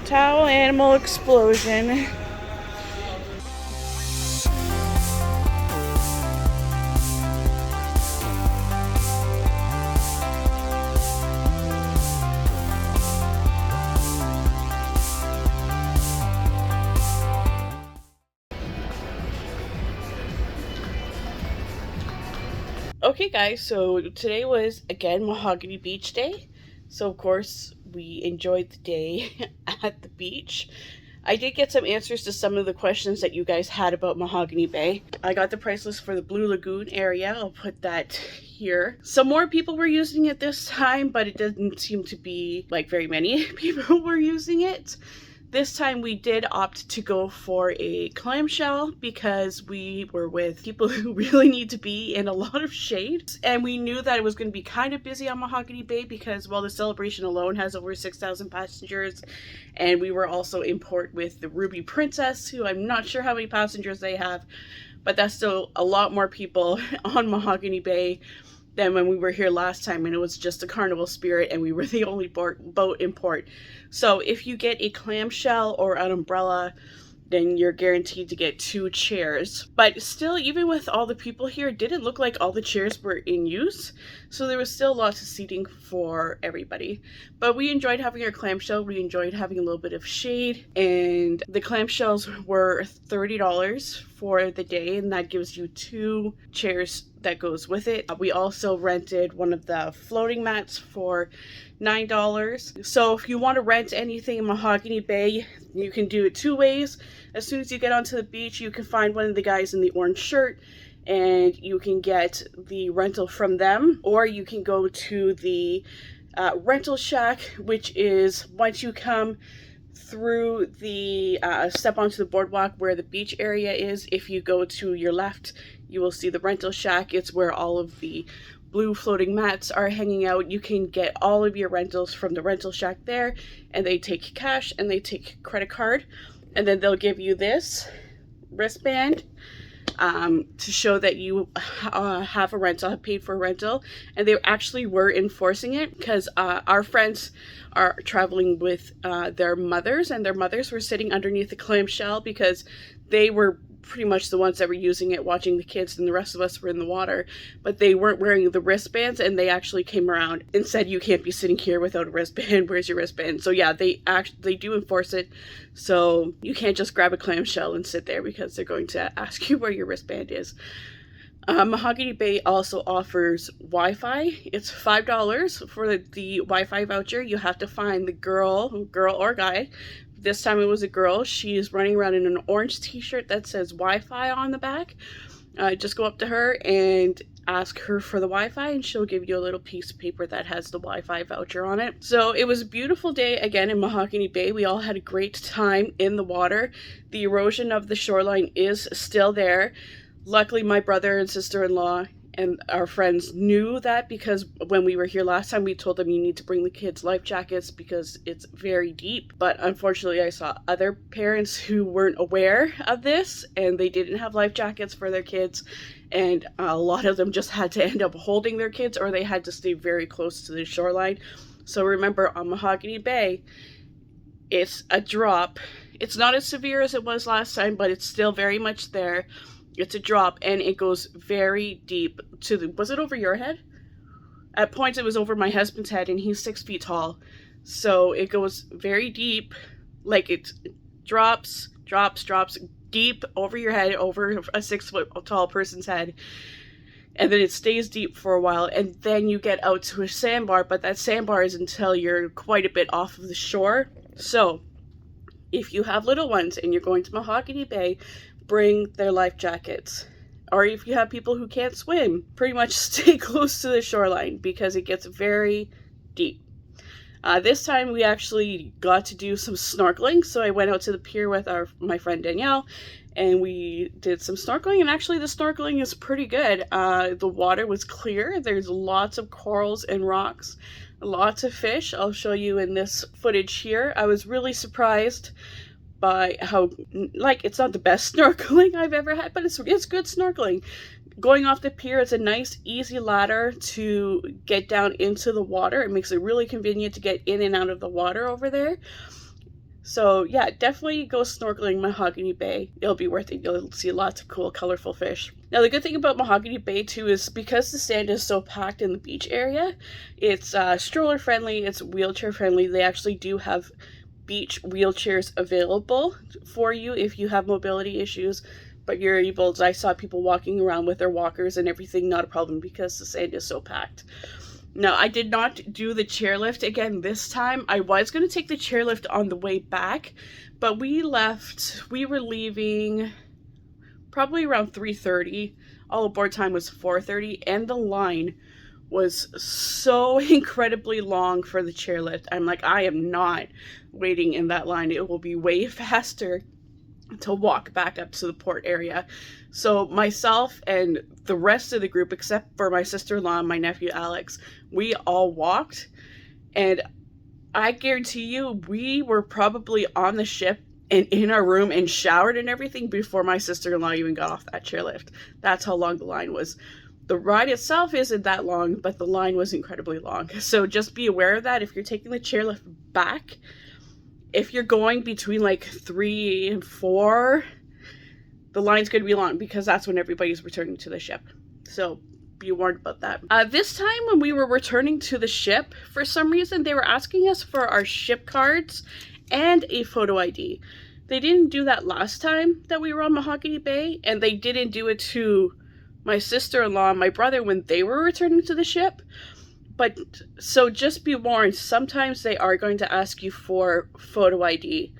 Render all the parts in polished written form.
Towel animal explosion. Okay guys, so today was again Mahogany Beach Day. So of course we enjoyed the day at the beach. I did get some answers to some of the questions that you guys had about Mahogany Bay. I got the price list for the Blue Lagoon area. I'll put that here. Some more people were using it this time, but it didn't seem to be like very many people were using it. This time we did opt to go for a clamshell because we were with people who really need to be in a lot of shade. And we knew that it was going to be kind of busy on Mahogany Bay because, well, the Celebration alone has over 6,000 passengers. And we were also in port with the Ruby Princess, who I'm not sure how many passengers they have, but that's still a lot more people on Mahogany Bay than when we were here last time, and it was just a Carnival Spirit and we were the only boat in port. So if you get a clamshell or an umbrella, then you're guaranteed to get 2 chairs. But still, even with all the people here, it didn't look like all the chairs were in use. So there was still lots of seating for everybody. But we enjoyed having our clamshell. We enjoyed having a little bit of shade. And the clamshells were $30 for the day, and that gives you 2 chairs that goes with it. We also rented one of the floating mats for $9. So if you want to rent anything in Mahogany Bay, you can do it 2 ways. As soon as you get onto the beach, you can find one of the guys in the orange shirt and you can get the rental from them, or you can go to the rental shack, which is once you come through the step onto the boardwalk where the beach area is. If you go to your left, you will see the rental shack. It's where all of the blue floating mats are hanging out. You can get all of your rentals from the rental shack there, and they take cash and they take credit card, and then they'll give you this wristband to show that you have a rental, have paid for a rental. And they actually were enforcing it because our friends are traveling with their mothers, and their mothers were sitting underneath the clamshell because they were pretty much the ones that were using it, watching the kids, and the rest of us were in the water. But they weren't wearing the wristbands, and they actually came around and said, you can't be sitting here without a wristband. Where's your wristband? So yeah, they do enforce it. So you can't just grab a clamshell and sit there because they're going to ask you where your wristband is. Mahogany Bay also offers Wi-Fi. It's $5 for the Wi-Fi voucher. You have to find the girl or guy. This time it was a girl. She is running around in an orange t-shirt that says Wi-Fi on the back. Just go up to her and ask her for the Wi-Fi, and she'll give you a little piece of paper that has the Wi-Fi voucher on it. So it was a beautiful day again in Mahogany Bay. We all had a great time in the water. The erosion of the shoreline is still there. Luckily, my brother and sister-in-law and our friends knew that, because when we were here last time, we told them you need to bring the kids life jackets because it's very deep. But unfortunately, I saw other parents who weren't aware of this, and they didn't have life jackets for their kids. And a lot of them just had to end up holding their kids, or they had to stay very close to the shoreline. So remember, on Mahogany Bay, it's a drop. It's not as severe as it was last time, but it's still very much there. It's a drop, and it goes very deep to the, was it over your head? At points it was over my husband's head, and he's 6 feet tall. So it goes very deep, like it drops deep over your head, over a 6 foot tall person's head. And then it stays deep for a while, and then you get out to a sandbar, but that sandbar is until you're quite a bit off of the shore. So if you have little ones and you're going to Mahogany Bay, bring their life jackets. Or if you have people who can't swim, pretty much stay close to the shoreline because it gets very deep. This time we actually got to do some snorkeling, so I went out to the pier with my friend Danielle, and we did some snorkeling, and actually the snorkeling is pretty good. The water was clear. There's lots of corals and rocks, lots of fish. I'll show you in this footage here. I was really surprised by how, like, it's not the best snorkeling I've ever had, but it's good snorkeling. Going off the pier, it's a nice, easy ladder to get down into the water. It makes it really convenient to get in and out of the water over there. So yeah, definitely go snorkeling Mahogany Bay. It'll be worth it. You'll see lots of cool, colorful fish. Now the good thing about Mahogany Bay too is because the sand is so packed in the beach area, it's stroller friendly, it's wheelchair friendly. They actually do have beach wheelchairs available for you if you have mobility issues, but you're able to, I saw people walking around with their walkers and everything, not a problem because the sand is so packed. Now, I did not do the chairlift again this time. I was going to take the chairlift on the way back, but we were leaving probably around 3:30. All aboard time was 4:30, and the line was so incredibly long for the chairlift. I'm like, I am not waiting in that line. It will be way faster to walk back up to the port area. So myself and the rest of the group, except for my sister-in-law and my nephew Alex, we all walked, and I guarantee you we were probably on the ship and in our room and showered and everything before my sister-in-law even got off that chairlift. That's how long the line was. The ride itself isn't that long, but the line was incredibly long. So just be aware of that if you're taking the chairlift back. If you're going between like 3 and 4, the line's going to be long because that's when everybody's returning to the ship. So be warned about that. This time when we were returning to the ship, for some reason they were asking us for our ship cards and a photo ID. They didn't do that last time that we were on Mahogany Bay, and they didn't do it to my sister-in-law and my brother when they were returning to the ship. But so just be warned, sometimes they are going to ask you for photo ID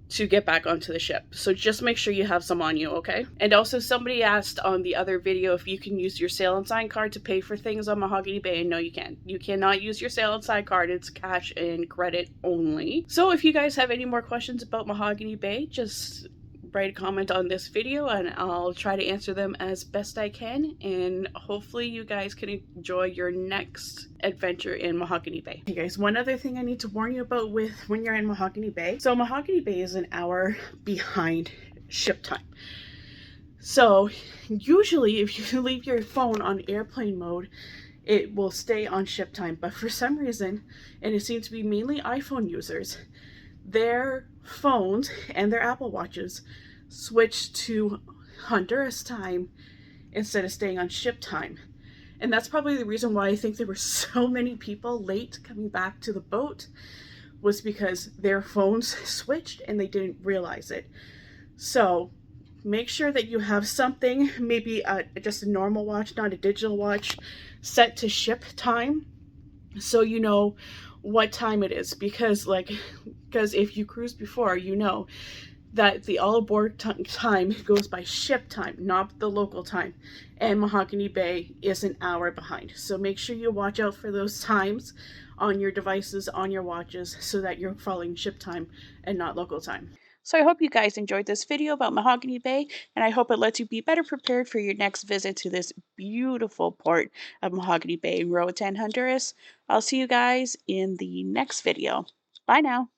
to get back onto the ship. So just make sure you have some on you, okay? And also somebody asked on the other video if you can use your sail and sign card to pay for things on Mahogany Bay, and no you can't. You cannot use your sail and sign card, it's cash and credit only. So if you guys have any more questions about Mahogany Bay, just write a comment on this video and I'll try to answer them as best I can, and hopefully you guys can enjoy your next adventure in Mahogany Bay. Hey guys, one other thing I need to warn you about with when you're in Mahogany Bay. So Mahogany Bay is an hour behind ship time. So usually if you leave your phone on airplane mode, it will stay on ship time, but for some reason, and it seems to be mainly iPhone users, their phones and their Apple Watches switch to Honduras time instead of staying on ship time. And that's probably the reason why I think there were so many people late coming back to the boat, was because their phones switched and they didn't realize it. So make sure that you have something, maybe just a normal watch, not a digital watch, set to ship time, so you know what time it is, because if you cruise before, you know that the all aboard time goes by ship time, not the local time, and Mahogany Bay is an hour behind. So make sure you watch out for those times on your devices, on your watches, so that you're following ship time and not local time. So I hope you guys enjoyed this video about Mahogany Bay, and I hope it lets you be better prepared for your next visit to this beautiful port of Mahogany Bay in Roatan, Honduras. I'll see you guys in the next video. Bye now.